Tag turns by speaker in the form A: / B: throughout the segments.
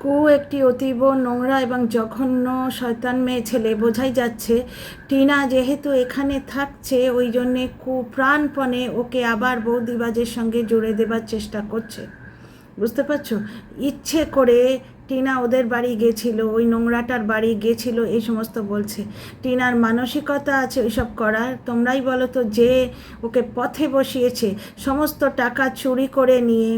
A: কু একটি অতীব নোংরা এবং জঘন্য শয়তান মেয়ে ছেলে, বোঝাই যাচ্ছে। টিনা যেহেতু এখানে থাকছে ওই জন্যে কু প্রাণপণে ওকে আবার বৌদিবাজের সঙ্গে জুড়ে দেবার চেষ্টা করছে, বুঝতে পারছো? ইচ্ছে করে টিনা ওদের বাড়ি গেছিল, ওই নোংরাটার বাড়ি গেছিল, এই সমস্ত বলছে। টিনার মানসিকতা আছে ওইসব করার? তোমরাই বলো তো, যে ওকে পথে বসিয়েছে, সমস্ত টাকা চুরি করে নিয়ে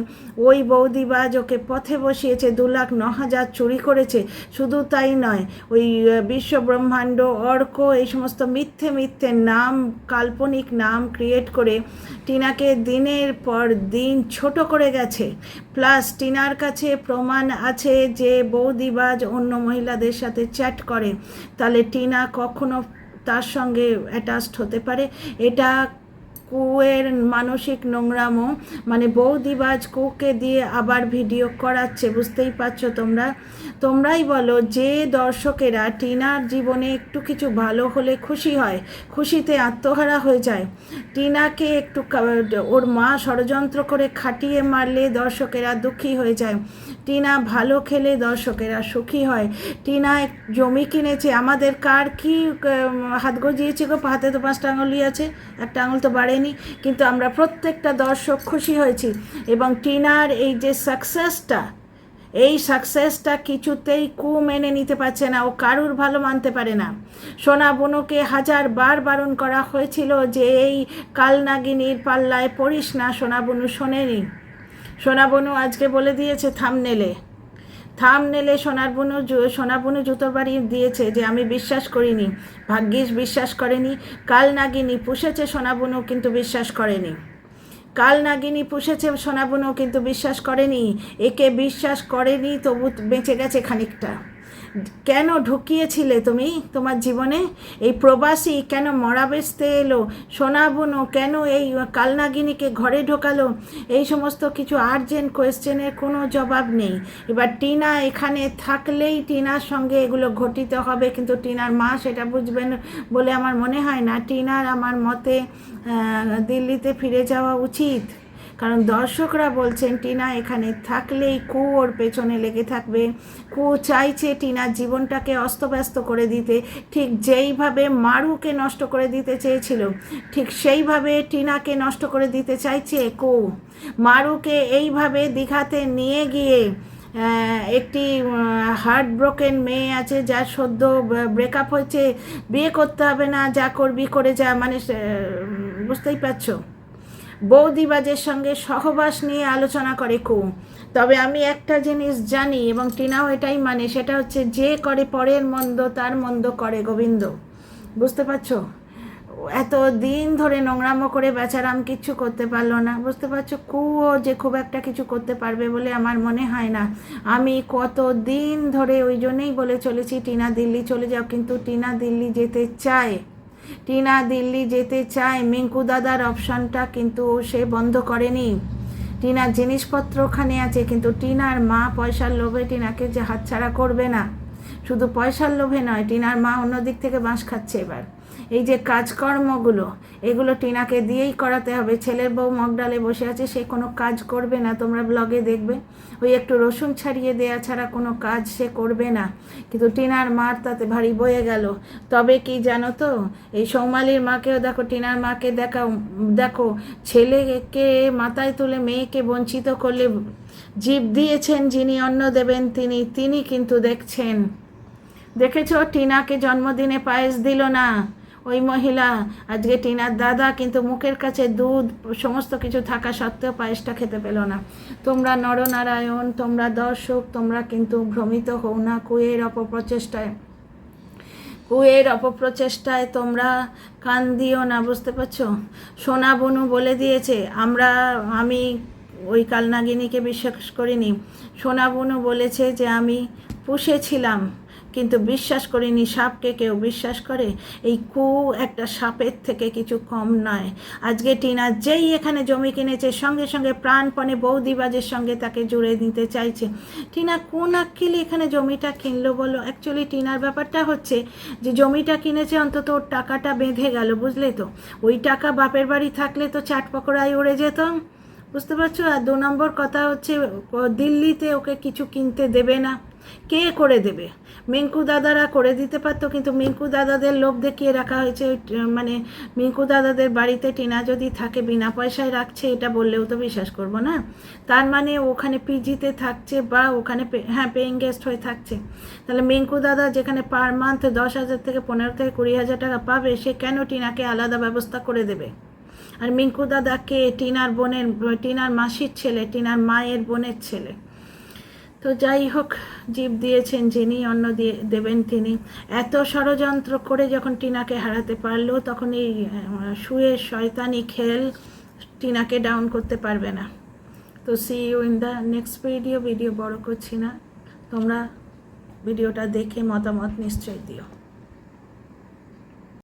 A: ওই বৌদিবাজ ওকে পথে বসিয়েছে, 2,09,000 চুরি করেছে। শুধু তাই নয়, ওই বিশ্ব ব্রহ্মাণ্ড, অর্ক, এই সমস্ত মিথ্যে মিথ্যে নাম, কাল্পনিক নাম ক্রিয়েট করে টিনাকে দিনের পর দিন ছোট করে গেছে। প্লাস টিনার কাছে প্রমাণ আছে যে বৌদিবাজ অন্য মহিলাদের সাথে চ্যাট করে, তাহলে টিনা কখনো তার সঙ্গে অ্যাটাচড হতে পারে? এটা কুয়ের মানসিক নোংরামো। মানে বৌদিবাজ কুকে দিয়ে আবার ভিডিও করাচ্ছে, বুঝতেই পারছো তোমরাই বলো, যে দর্শকেরা টিনার জীবনে একটু কিছু ভালো হলে খুশি হয়, খুশিতে আত্মহারা হয়ে যায়। টিনাকে একটু ওর মা ষড়যন্ত্র করে খাটিয়ে মারলে দর্শকেরা দুঃখী হয়ে যায়, টিনা ভালো খেলে দর্শকেরা সুখী হয়। টিনা জমি কিনেছে, আমাদের কার কি হাত গজিয়েছে গো? হাতে তো 5টা আঙুলই আছে, একটা আঙুল তো বাড়েনি, কিন্তু আমরা প্রত্যেকটা দর্শক খুশি হয়েছি। এবং টিনার এই যে সাকসেসটা কিছুতেই কু মেনে নিতে পারছে না, ও কারুর ভালো মানতে পারে না। সোনা বুনুকে 1000বার বারণ করা হয়েছিল যে এই কালনাগিনীর পাল্লায় পড়িস না, সোনা বুনু শোনেনি। সোনা বুনু আজকে বলে দিয়েছে থামনেলে সোনা বুনু জুতোর বাড়ি দিয়েছে যে আমি বিশ্বাস করিনি। ভাগ্যিস বিশ্বাস করেনি। কালনাগিনী পুষেছে সোনা বুনু, কিন্তু বিশ্বাস করেনি। কালনাগিনী পুষেছে সোনা বুনু, কিন্তু বিশ্বাস করেনি। একে বিশ্বাস করেনি, তবু বেঁচে গেছে খানিকটা। কেন ঢুকিয়েছিলে তুমি তোমার জীবনে? এই প্রবাসী কেন মরা বেচতে এলো? সোনা বুনু কেন এই কালনাগিনীকে ঘরে ঢোকালো? এই সমস্ত কিছু আর্জেন্ট কোয়েশ্চেনের কোনো জবাব নেই। এবার টিনা এখানে থাকলেই টিনার সঙ্গে এগুলো ঘটিত হবে, কিন্তু টিনার মা সেটা বুঝবেন বলে আমার মনে হয় না। টিনার আমার মতে দিল্লিতে ফিরে যাওয়া উচিত, কারণ দর্শকরা বলছেন টিনা এখানে থাকলেই কু ওর পেছনে লেগে থাকবে। কু চাইছে টিনার জীবনটাকে অস্তব্যস্ত করে দিতে, ঠিক যেইভাবে মারুকে নষ্ট করে দিতে চেয়েছিল, ঠিক সেইভাবে টিনাকে নষ্ট করে দিতে চাইছে কু। মারুকে এইভাবে দীঘাতে নিয়ে গিয়ে একটি হার্ট ব্রোকেন মেয়ে আছে, যার সদ্য ব্রেকআপ হয়েছে, বিয়ে করতে হবে না, যা করবি করে যা, মানে বুঝতেই পারছো, বৌদিবাজের সঙ্গে সহবাস নিয়ে আলোচনা করে কু। তবে আমি একটা জিনিস জানি, এবং টিনাও এটাই মানে, সেটা হচ্ছে যে করে পরের মন্দ তার মন্দ করে গোবিন্দ, বুঝতে পারছো? এত দিন ধরে নোংরামো করে বেচারাম কিচ্ছু করতে পারলো না, বুঝতে পারছো? কুও যে খুব একটা কিছু করতে পারবে বলে আমার মনে হয় না। আমি কত দিন ধরে ওই জন্যই বলে চলেছি টিনা দিল্লি চলে যাও, কিন্তু টিনা দিল্লি যেতে চায়। মিঙ্কু দাদার অপশানটা কিন্তু সে বন্ধ করেনি। টিনার জিনিসপত্র ওখানে আছে, কিন্তু টিনার মা পয়সার লোভে টিনাকে যে হাতছাড়া করবে না। শুধু পয়সার লোভে নয়, টিনার মা অন্য দিক থেকে বাঁশ খাচ্ছে এবার। এই যে কাজকর্মগুলো, এগুলো টিনাকে দিয়েই করাতে হবে। ছেলের বউ মগডালে বসে আছে, সে কোনো কাজ করবে না, তোমরা ব্লগে দেখবে। ওই একটু রসুন ছাড়িয়ে দেয়া ছাড়া কোনো কাজ সে করবে না, কিন্তু টিনার মার তাতে ভারী বয়ে গেল। তবে কি জানো তো, এই সৌমালির মাকেও দেখো, টিনার মাকে দেখো, ছেলেকে মাথায় তুলে মেয়েকে বঞ্চিত করলে জীব দিয়েছেন যিনি, অন্ন দেবেন তিনি কিন্তু দেখেছো টিনাকে জন্মদিনে পায়েস দিল না ওই মহিলা। আজকে টিনার দাদা কিন্তু মুখের কাছে দুধ সমস্ত কিছু থাকা সত্ত্বেও পায়েসটা খেতে পেল না। তোমরা নরনারায়ণ, তোমরা দর্শক, তোমরা কিন্তু ভ্রমিত হও না কুয়ের অপপ্রচেষ্টায় তোমরা কান দিও না, বুঝতে পারছো? সোনা বনু বলে দিয়েছে, আমি ওই কালনাগিনীকে বিশ্বাস করিনি। সোনা বনু বলেছে যে আমি পুষেছিলাম, কিন্তু বিশ্বাস করিনি। সাপকে কেউ বিশ্বাস করে? এই কু একটা সাপের থেকে কিছু কম নয়। আজকে টিনা যেই এখানে জমি কিনেছে, সঙ্গে সঙ্গে প্রাণপণে বৌদিবাজের সঙ্গে তাকে জুড়ে দিতে চাইছে। টিনা কোন আক্কেলে এখানে জমিটা কিনলো বলো? অ্যাকচুয়ালি টিনার ব্যাপারটা হচ্ছে যে জমিটা কিনেছে, অন্তত ওর টাকাটা বেঁধে গেল, বুঝলে তো? ওই টাকা বাপের বাড়ি থাকলে তো চাট পকোড়ায় উড়ে যেত, বুঝতে পারছো? আর 2 নম্বর কথা হচ্ছে, দিল্লিতে ওকে কিছু কিনতে দেবে না। কে করে দেবে? মিঙ্কু দাদারা করে দিতে পারতো, কিন্তু মিঙ্কু দাদাদের লোভ দেখিয়ে রাখা হয়েছে। মানে মিঙ্কু দাদাদের বাড়িতে টিনা যদি থাকে বিনা পয়সায় রাখছে, এটা বললেও তো বিশ্বাস করবো না। তার মানে ওখানে পিজিতে থাকছে বা ওখানে হ্যাঁ পেইং গেস্ট হয়ে থাকছে। তাহলে মিঙ্কু দাদা যেখানে পার মান্থ 10,000 থেকে 15 থেকে 20,000 টাকা পাবে, সে কেন টিনাকে আলাদা ব্যবস্থা করে দেবে? আর মিঙ্কু দাদাকে টিনার মাসির ছেলে, টিনার মায়ের বোনের ছেলে। তো যাই হোক, জীব দিয়েছেন যিনি, অন্ন দেবেন তিনি। এত ষড়যন্ত্র করে যখন টিনাকে হারাতে পারলো, তখন এই শুয়ে শয়তানি খেল টিনাকে ডাউন করতে পারবে না। তো see you in the next video বড় করছি না, তোমরা ভিডিওটা দেখে মতামত নিশ্চয়ই দিও।